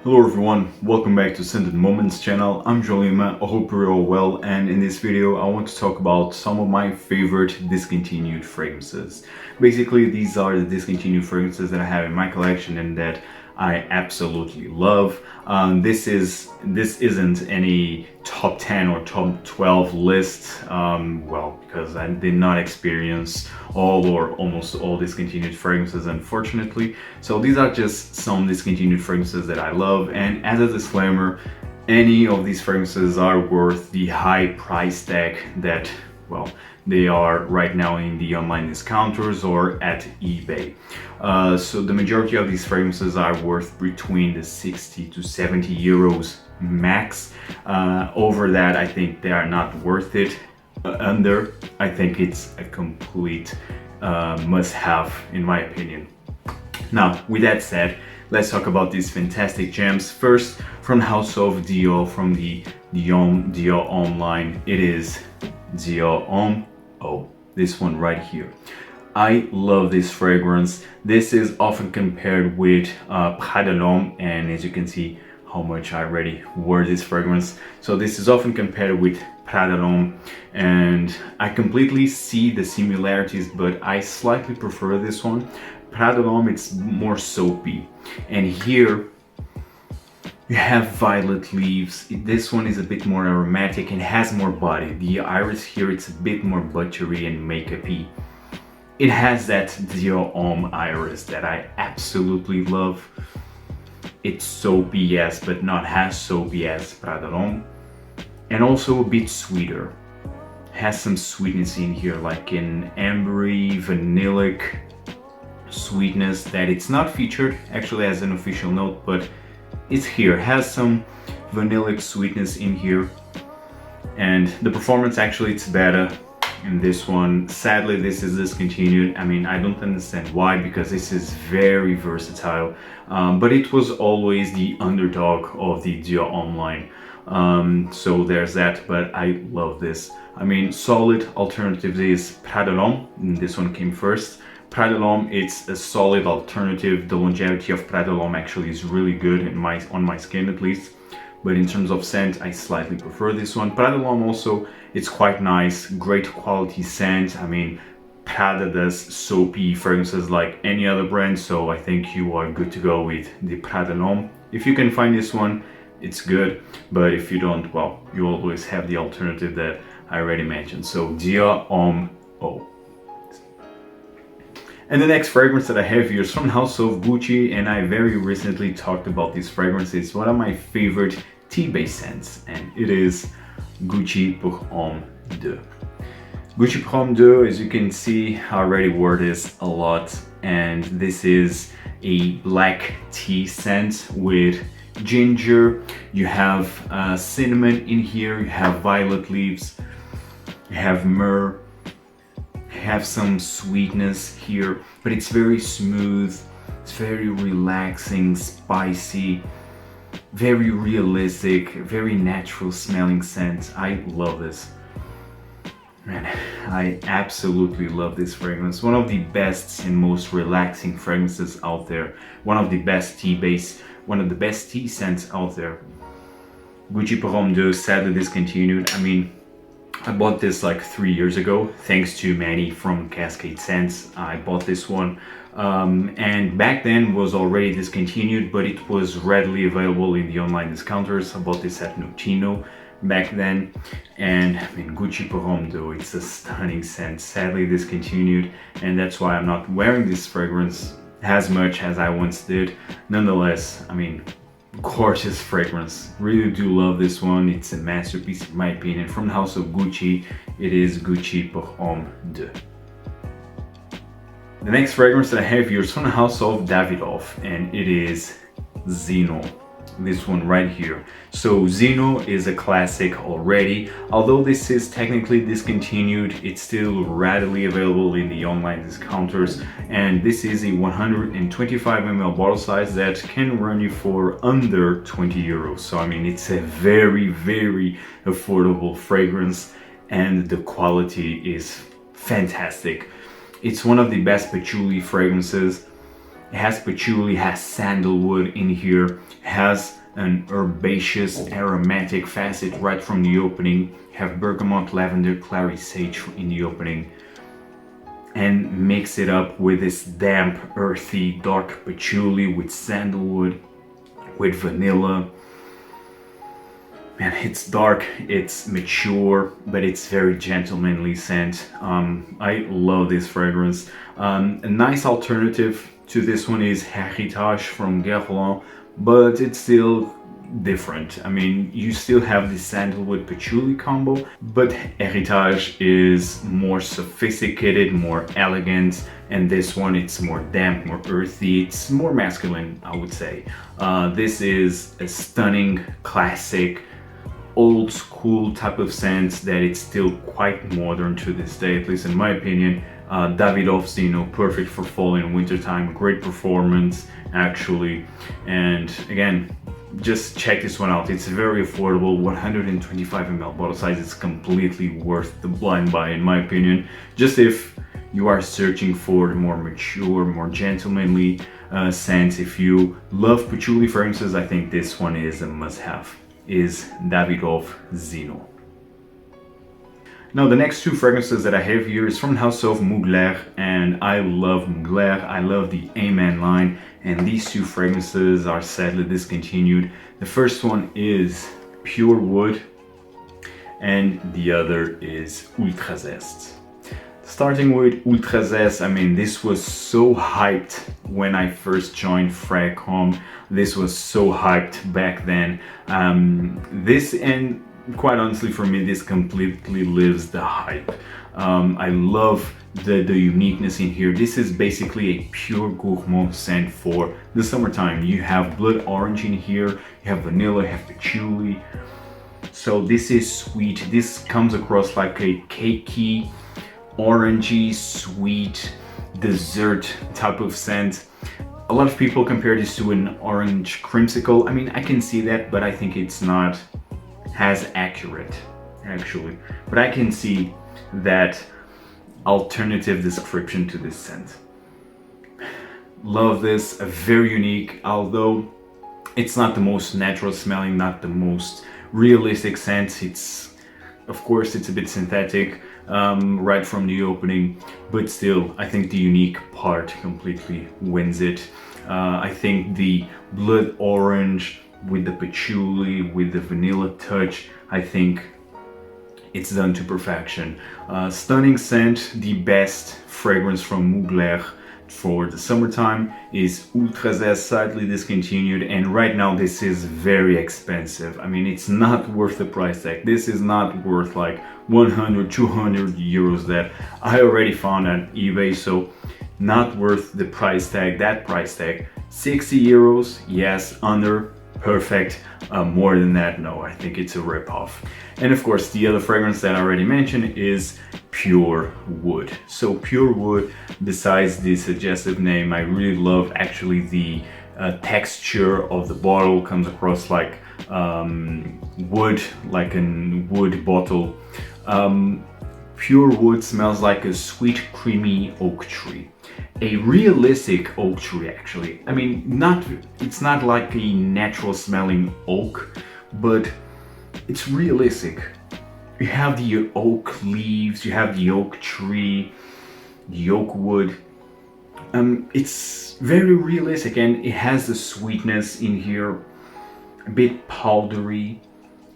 Hello everyone, welcome back to Scented Moments channel. I'm Guerlain. I hope you're all well, and in this video I want to talk about some of my favorite discontinued fragrances. Basically, these are the discontinued fragrances that I have in my collection and that I absolutely love. This isn't any top 10 or top 12 list, because I did not experience all or almost all discontinued fragrances, unfortunately. So these are just some discontinued fragrances that I love, and as a disclaimer, any of these fragrances are worth the high price tag that, well, they are right now in the online discounters or at eBay. So the majority of these fragrances are worth between the 60 to 70 euros max. Over that, I think they are not worth it. Under, I think it's a complete must-have in my opinion. Now, with that said, let's talk about these fantastic gems. First, from the house of Dior, from the Dior Homme line, it is Dior Homme Eau, this one right here. I love this fragrance. This is often compared with Prada L'Homme, and as you can see how much I already wore this fragrance. So this is often compared with Prada L'Homme, and I completely see the similarities, but I slightly prefer this one. Prada L'Homme, it's more soapy, and here you have violet leaves. This one is a bit more aromatic and has more body. The iris here, it's a bit more buttery and makeup-y. It has that Dior Homme iris that I absolutely love. It's soapy, yes, but not as soapy as Prada L'Homme. And also a bit sweeter. Has some sweetness in here, like an ambery, vanillic sweetness that it's not featured actually as an official note, but it's here. Has some vanillic sweetness in here, and the performance actually it's better in this one. Sadly, this is discontinued. I mean, I don't understand why, because this is very versatile, but it was always the underdog of the Dior Homme line. So there's that, but I love this. I mean, solid alternative is Prada L'Homme, and this one came first. Prada L'Homme, it's a solid alternative. The longevity of Prada L'Homme actually is really good on my skin at least. But in terms of scent, I slightly prefer this one. Prada L'Homme also, it's quite nice, great quality scent. I mean, Prada does soapy fragrances like any other brand, so I think you are good to go with the Prada L'Homme. If you can find this one, it's good, but if you don't, well, you always have the alternative that I already mentioned. So Dior Homme Eau. And the next fragrance that I have here is from the house of Gucci, and I very recently talked about this fragrance. It's one of my favorite tea-based scents, and it is Gucci pour Homme d'Eau. Gucci pour Homme d'Eau, as you can see, I already wore this a lot, and this is a black tea scent with ginger. You have cinnamon in here, you have violet leaves, you have myrrh, have some sweetness here, but it's very smooth, it's very relaxing, spicy, very realistic, very natural smelling scent. I love this. Man, I absolutely love this fragrance. One of the best and most relaxing fragrances out there. One of the best one of the best tea scents out there. Gucci pour Homme d'Eau, sadly discontinued. I mean, I bought this like 3 years ago, thanks to Manny from Cascade Scents. I bought this one, and back then was already discontinued, but it was readily available in the online discounters. I bought this at Notino back then, and I mean, Gucci pour Homme d'Eau, it's a stunning scent, sadly discontinued, and that's why I'm not wearing this fragrance as much as I once did. Nonetheless, I mean, gorgeous fragrance. Really do love this one. It's a masterpiece in my opinion. From the house of Gucci, it is Gucci pour Homme d'Eau. The next fragrance that I have here is from the house of Davidoff, and it is Zeno. This one right here. So Zeno is a classic already. Although this is technically discontinued, it's still readily available in the online discounters, and this is a 125 ml bottle size that can run you for under 20 euros. So I mean, it's a very, very affordable fragrance, and the quality is fantastic. It's one of the best patchouli fragrances. It has patchouli, has sandalwood in here, has an herbaceous aromatic facet right from the opening, have bergamot, lavender, clary sage in the opening, and mix it up with this damp, earthy, dark patchouli with sandalwood, with vanilla. Man, it's dark, it's mature, but it's very gentlemanly scent. I love this fragrance. A nice alternative to this one is Heritage from Guerlain, but it's still different. I mean, you still have the sandalwood patchouli combo, but Heritage is more sophisticated, more elegant, and this one it's more damp, more earthy, it's more masculine, I would say. This is a stunning, classic, old school type of scent that it's still quite modern to this day, at least in my opinion. Davidoff Zino, perfect for fall and winter time, great performance actually. And again, just check this one out. It's very affordable, 125 ml bottle size. It's completely worth the blind buy in my opinion. Just if you are searching for the more mature, more gentlemanly scents, if you love patchouli fragrances, I think this one is a must-have, is Davidoff Zino. Now the next two fragrances that I have here is from the house of Mugler, and I love Mugler, I love the A Men line, and these two fragrances are sadly discontinued. The first one is Pure Wood and the other is Ultra Zest. Starting with Ultra Zest, I mean, this was so hyped when I first joined SHL Qom. This was so hyped back then. This, and quite honestly for me, this completely lives the hype. I love the uniqueness in here. This is basically a pure gourmand scent for the summertime. You have blood orange in here, you have vanilla, you have patchouli. So this is sweet. This comes across like a cakey, orangey, sweet dessert type of scent. A lot of people compare this to an orange creamsicle. I mean, I can see that, but I think it's not as accurate actually. But I can see that alternative description to this scent. Love this, very unique, although it's not the most natural smelling, not the most realistic scent. It's, of course, it's a bit synthetic right from the opening, but still, I think the unique part completely wins it. I think the blood orange with the patchouli, with the vanilla touch, I think it's done to perfection. Stunning scent. The best fragrance from Mugler for the summertime is Ultra Zest, slightly discontinued, and right now this is very expensive. I mean, it's not worth the price tag. This is not worth like 100, 200 euros that I already found on eBay, so not worth the price tag, that price tag. 60 euros, yes, under, perfect. More than that, no, I think it's a rip-off. And of course, the other fragrance that I already mentioned is Pure Wood. So Pure Wood, besides the suggestive name, I really love actually the texture of the bottle. Comes across like wood, like a wood bottle. Pure Wood smells like a sweet, creamy oak tree. A realistic oak tree, actually. I mean, it's not like a natural smelling oak, but it's realistic. You have the oak leaves, you have the oak tree, the oak wood. It's very realistic, and it has the sweetness in here, a bit powdery,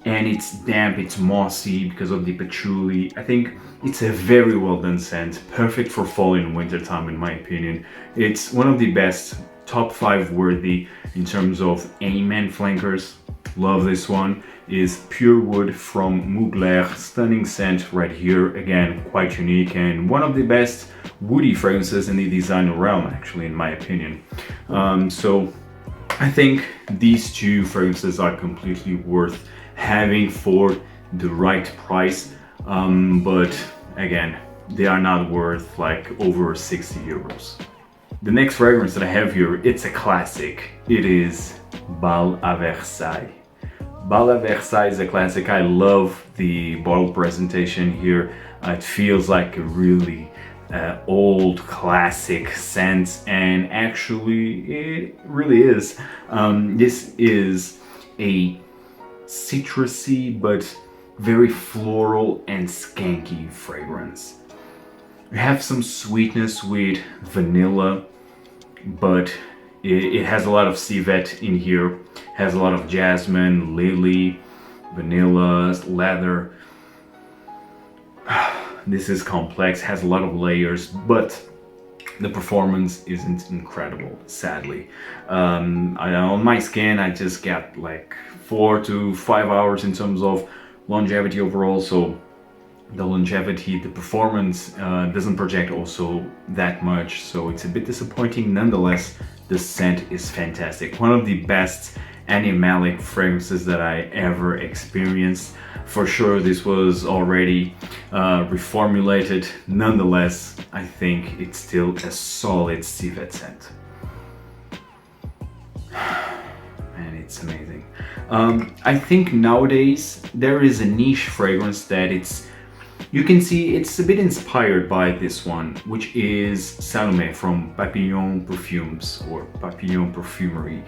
and it's damp, it's mossy because of the patchouli. I think it's a very well done scent, perfect for fall and winter time in my opinion. It's one of the best, top 5 worthy in terms of A Men flankers. Love this one. Is Pure Wood from Mugler. Stunning scent right here, again quite unique and one of the best woody fragrances in the designer realm actually in my opinion. So I think these two fragrances are completely worth having for the right price, but again, they are not worth like over 60 euros. The next fragrance that I have here, it's a classic. It is Bal à Versailles. Bal à Versailles is a classic. I love the bottle presentation here. It feels like a really old classic scent, and actually it really is. This is a citrusy but very floral and skanky fragrance. You have some sweetness with vanilla, but it has a lot of civet in here. Has a lot of jasmine, lily, vanilla, leather. This is complex, has a lot of layers, but the performance isn't incredible, sadly. On my skin, I just got like 4 to 5 hours in terms of longevity overall, so the longevity, the performance doesn't project also that much, so it's a bit disappointing. Nonetheless, the scent is fantastic. One of the best animalic fragrances that I ever experienced. For sure, this was already reformulated. Nonetheless, I think it's still a solid civet scent. And it's amazing. I think nowadays there is a niche fragrance that you can see it's a bit inspired by this one, which is Salome from Papillon Perfumes or Papillon Perfumery.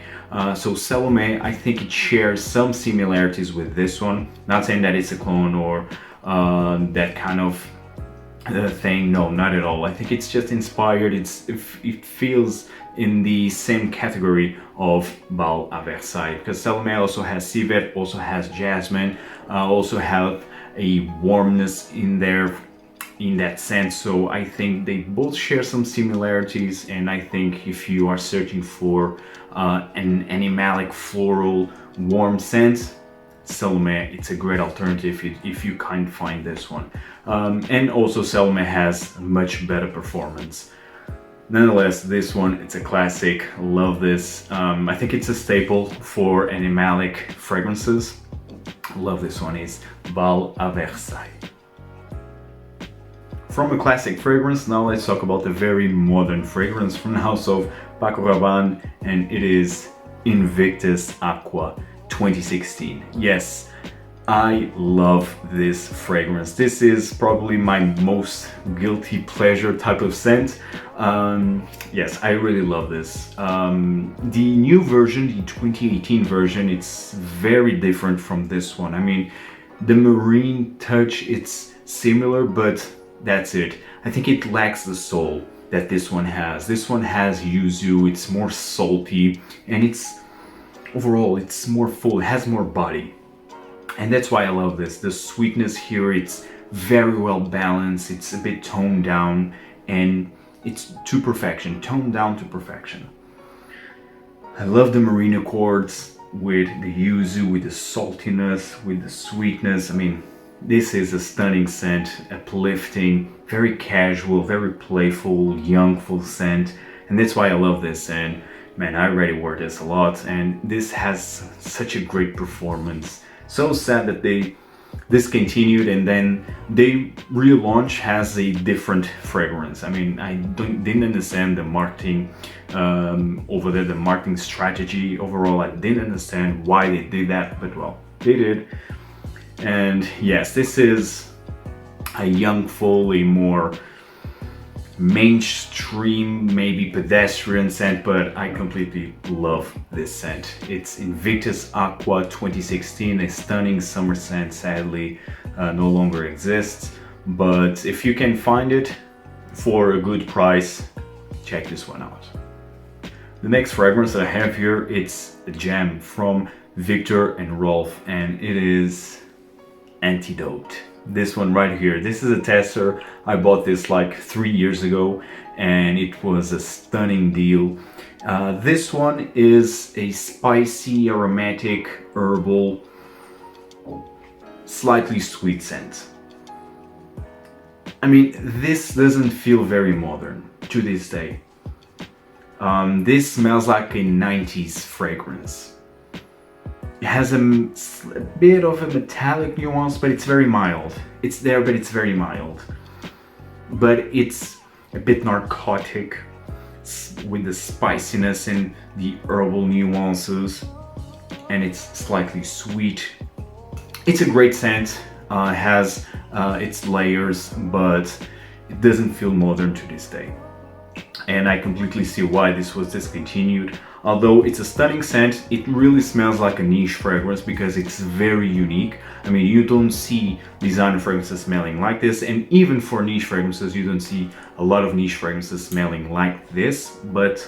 So Salome, I think it shares some similarities with this one. Not saying that it's a clone or that kind of thing. No, not at all. I think it's just inspired. It feels in the same category of Bal à Versailles, because Salome also has civet, also has jasmine, also have a warmness in there in that sense. So I think they both share some similarities, and I think if you are searching for an animalic floral warm scent, Salome, it's a great alternative if you can't find this one. And also Salome has much better performance. Nonetheless, this one, it's a classic. Love this. I think it's a staple for animalic fragrances. Love this one. Is Bal à Versailles. From a classic fragrance, now let's talk about a very modern fragrance from the house of Paco Rabanne, and it is Invictus Aqua 2016. Yes, I love this fragrance. This is probably my most guilty pleasure type of scent. Yes, I really love this. The new version, the 2018 version, it's very different from this one. I mean, the marine touch, it's similar, but that's it. I think it lacks the soul that this one has. This one has yuzu, it's more salty, and overall it's more full, it has more body. And that's why I love this. The sweetness here, it's very well balanced, it's a bit toned down, and it's to perfection, toned down to perfection. I love the marine accords with the yuzu, with the saltiness, with the sweetness. I mean, this is a stunning scent, uplifting, very casual, very playful, youngful scent. And that's why I love this. And man, I already wore this a lot, and this has such a great performance. So sad that they discontinued and then they relaunch has a different fragrance. I mean, I didn't understand the marketing over there, the marketing strategy overall. I didn't understand why they did that, but well, they did. And yes, this is a young, full, a more mainstream, maybe pedestrian scent, but I completely love this scent. It's Invictus Aqua 2016, a stunning summer scent. Sadly no longer exists, but if you can find it for a good price, check this one out. The next fragrance that I have here, it's a gem from Viktor and Rolf, and it is Antidote. This one right here, this is a tester. I bought this like 3 years ago and it was a stunning deal. This one is a spicy, aromatic, herbal, slightly sweet scent. I mean, this doesn't feel very modern to this day. This smells like a 90s fragrance. It has a bit of a metallic nuance, but it's very mild. It's there, but it's very mild. But it's a bit narcotic with the spiciness and the herbal nuances, and it's slightly sweet. It's a great scent. It has its layers, but it doesn't feel modern to this day. And I completely see why this was discontinued. Although it's a stunning scent, it really smells like a niche fragrance because it's very unique. I mean, you don't see designer fragrances smelling like this, and even for niche fragrances, you don't see a lot of niche fragrances smelling like this, but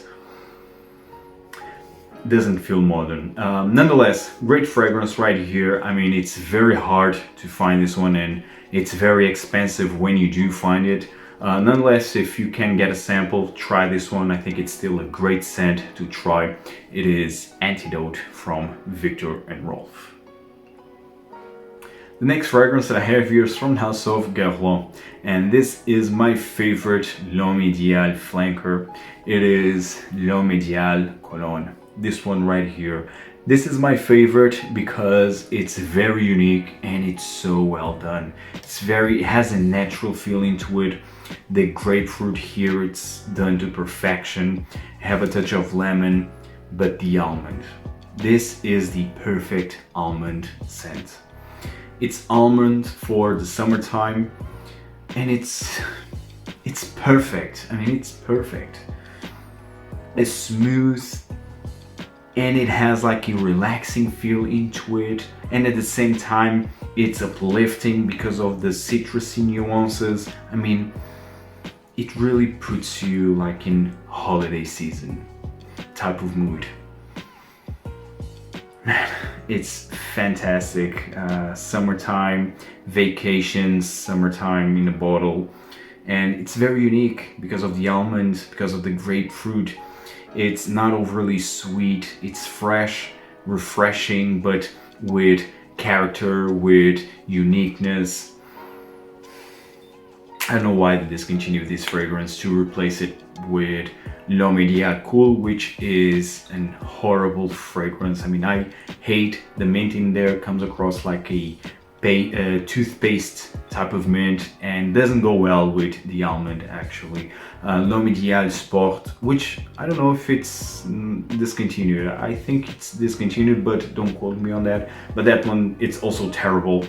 doesn't feel modern. Nonetheless, great fragrance right here. I mean, it's very hard to find this one, and it's very expensive when you do find it. Nonetheless, if you can get a sample, try this one. I think it's still a great scent to try. It is Antidote from Viktor and Rolf. The next fragrance that I have here is from the house of Guerlain, and this is my favorite L'Homme Idéal flanker. It is L'Homme Idéal Cologne. This one right here. This is my favorite because it's very unique and it's so well done. It has a natural feeling to it. The grapefruit here, it's done to perfection. Have a touch of lemon, but the almond. This is the perfect almond scent. It's almond for the summertime, and it's perfect. I mean, it's perfect. It's smooth, and it has like a relaxing feel into it, and at the same time it's uplifting because of the citrusy nuances. I mean, it really puts you like in holiday season type of mood. It's fantastic. Summertime, vacations, summertime in a bottle, and it's very unique because of the almond, because of the grapefruit. It's not overly sweet, it's fresh, refreshing, but with character, with uniqueness. I don't know why they discontinued this fragrance to replace it with L'Homme Idéal Cool, which is an horrible fragrance. I mean, I hate the mint in there. It comes across like a toothpaste type of mint and doesn't go well with the almond actually. L'Homme Idéal Sport, which I don't know if it's discontinued. I think it's discontinued, but don't quote me on that. But that one, it's also terrible.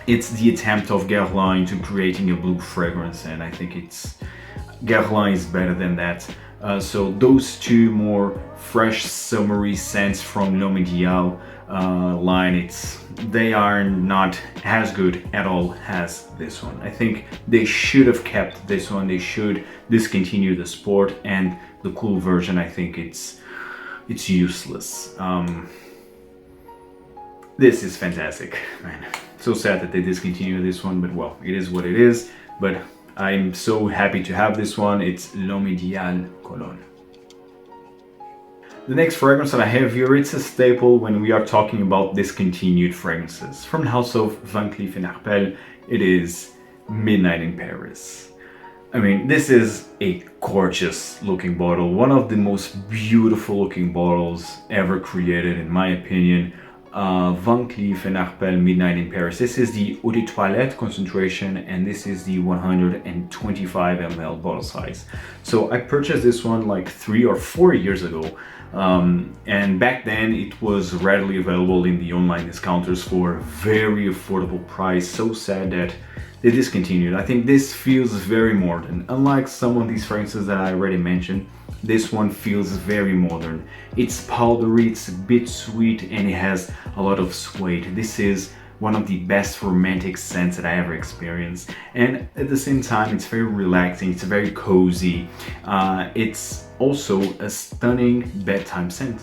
It's the attempt of Guerlain to creating a blue fragrance, and I think Guerlain is better than that. So those two more fresh summery scents from L'Homme Idéal line, they are not as good at all as this one. I think they should have kept this one. They should discontinue the sport, and the cool version, I think it's useless. This is fantastic, man. So sad that they discontinued this one, but well, it is what it is. But I'm so happy to have this one. It's L'Homme Idéal Cologne. The next fragrance that I have here, it's a staple when we are talking about discontinued fragrances. From the house of Van Cleef & Arpels, it is Midnight in Paris. I mean, this is a gorgeous looking bottle. One of the most beautiful looking bottles ever created, in my opinion. Van Cleef & Arpels Midnight in Paris. This is the Eau de Toilette concentration, and this is the 125 ml bottle size. So I purchased this one like 3 or 4 years ago, and back then it was readily available in the online discounters for a very affordable price. So sad that they discontinued. I think this feels very modern. Unlike some of these fragrances that I already mentioned, this one feels very modern. It's powdery, it's a bit sweet, and it has a lot of suede. This is one of the best romantic scents that I ever experienced. And at the same time, it's very relaxing, it's very cozy. It's also a stunning bedtime scent.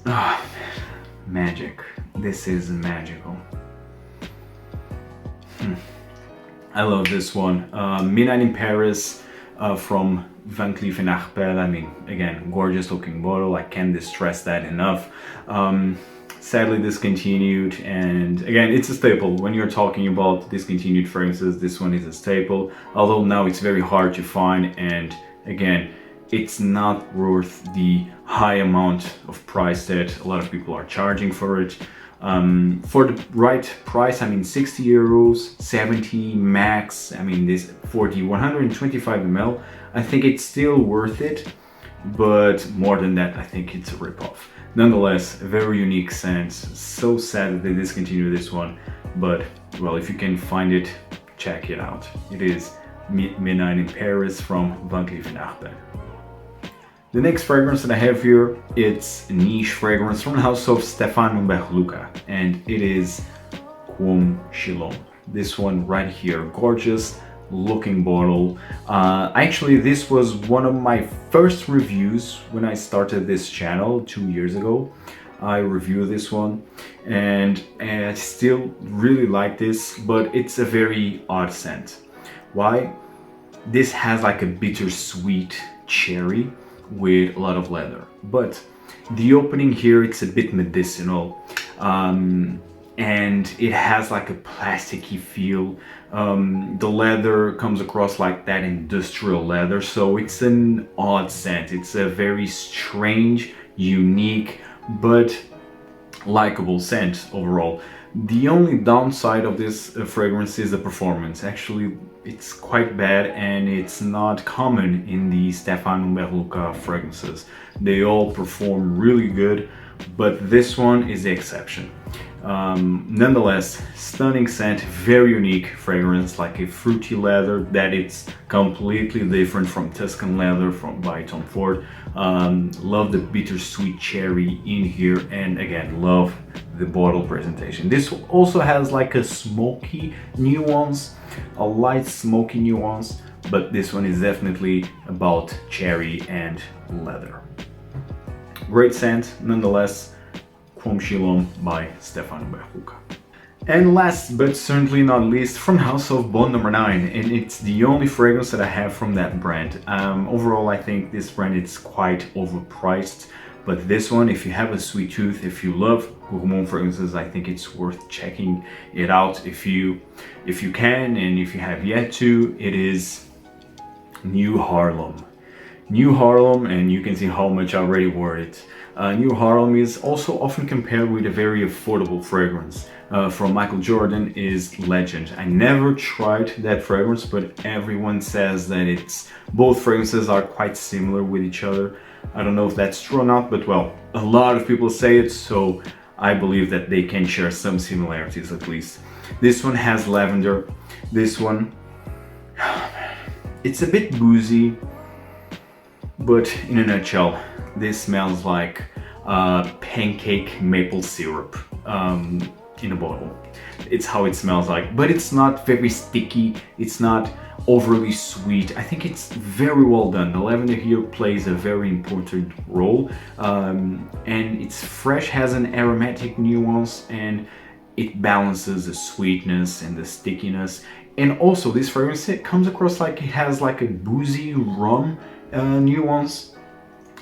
Ah, magic. This is magical. I love this one. Midnight in Paris from Van Cleef & Arpels. I mean, again, gorgeous looking bottle. I can't stress that enough. Sadly discontinued, and again, it's a staple. When you're talking about discontinued fragrances, this one is a staple. Although now it's very hard to find, and again, it's not worth the high amount of price that a lot of people are charging for it. For the right price, I mean 60 euros, 70 max. I mean, this for the 125 ml, I think it's still worth it, but more than that, I think it's a ripoff. Nonetheless, a very unique scent. So sad that they discontinued this one, but well, if you can find it, check it out. It is Midnight in Paris from Van Cleef & Arpels. The next fragrance that I have here, it's a niche fragrance from the house of Stefan Humbert, and it is Qom Chillom. This one right here, gorgeous looking bottle. Actually, this was one of my first reviews when I started this channel 2 years ago. I reviewed this one, and I still really like this, but it's a very odd scent. Why? This has like a bittersweet cherry with a lot of leather, but the opening here, it's a bit medicinal, and it has like a plasticky feel. The leather comes across like that industrial leather, so it's an odd scent. It's a very strange, unique, but likable scent overall. The only downside of this fragrance is the performance. Actually, it's quite bad, and it's not common in the Stefan Humbert fragrances. They all perform really good, but this one is the exception. Nonetheless, stunning scent, very unique fragrance, like a fruity leather that it's completely different from Tuscan leather by Tom Ford. Love the bittersweet cherry in here, and again, love the bottle presentation. This also has like a smoky nuance, a light smoky nuance, but this one is definitely about cherry and leather. Great scent, nonetheless. Qom Chillom by Stefan Humbert. And last but certainly not least, from House of Bond number 9, and it's the only fragrance that I have from that brand. Overall, I think this brand is quite overpriced, but this one, if you have a sweet tooth, if you love gourmand fragrances, I think it's worth checking it out if you can, and if you have yet to. It is New Haarlem. New Haarlem, and you can see how much I already wore it. New Haarlem is also often compared with a very affordable fragrance from Michael Jordan, is Legend. I never tried that fragrance, but everyone says that both fragrances are quite similar with each other. I don't know if that's true or not, but well, a lot of people say it, so I believe that they can share some similarities at least. This one has lavender. This one, it's a bit boozy, but in a nutshell, this smells like pancake maple syrup in a bottle. It's how it smells like, but it's not very sticky, it's not overly sweet. I think it's very well done. The lavender here plays a very important role, and it's fresh, has an aromatic nuance, and it balances the sweetness and the stickiness. And also this fragrance, it comes across like it has like a boozy rum nuance.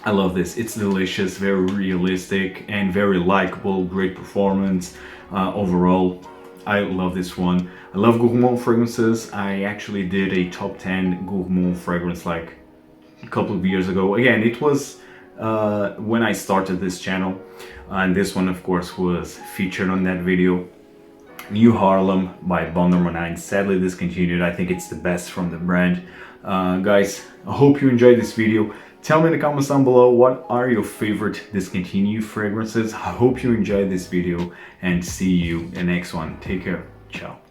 I love this. It's delicious, very realistic, and very likable. Great performance overall. I love this one. I love gourmand fragrances. I actually did a top 10 gourmand fragrance like a couple of years ago. Again, it was when I started this channel, and this one of course was featured on that video. New Haarlem by Bond number 9, sadly discontinued. I think it's the best from the brand. Guys, I hope you enjoyed this video. Tell me in the comments down below, what are your favorite discontinued fragrances. I hope you enjoyed this video, and see you in the next one. Take care. Ciao.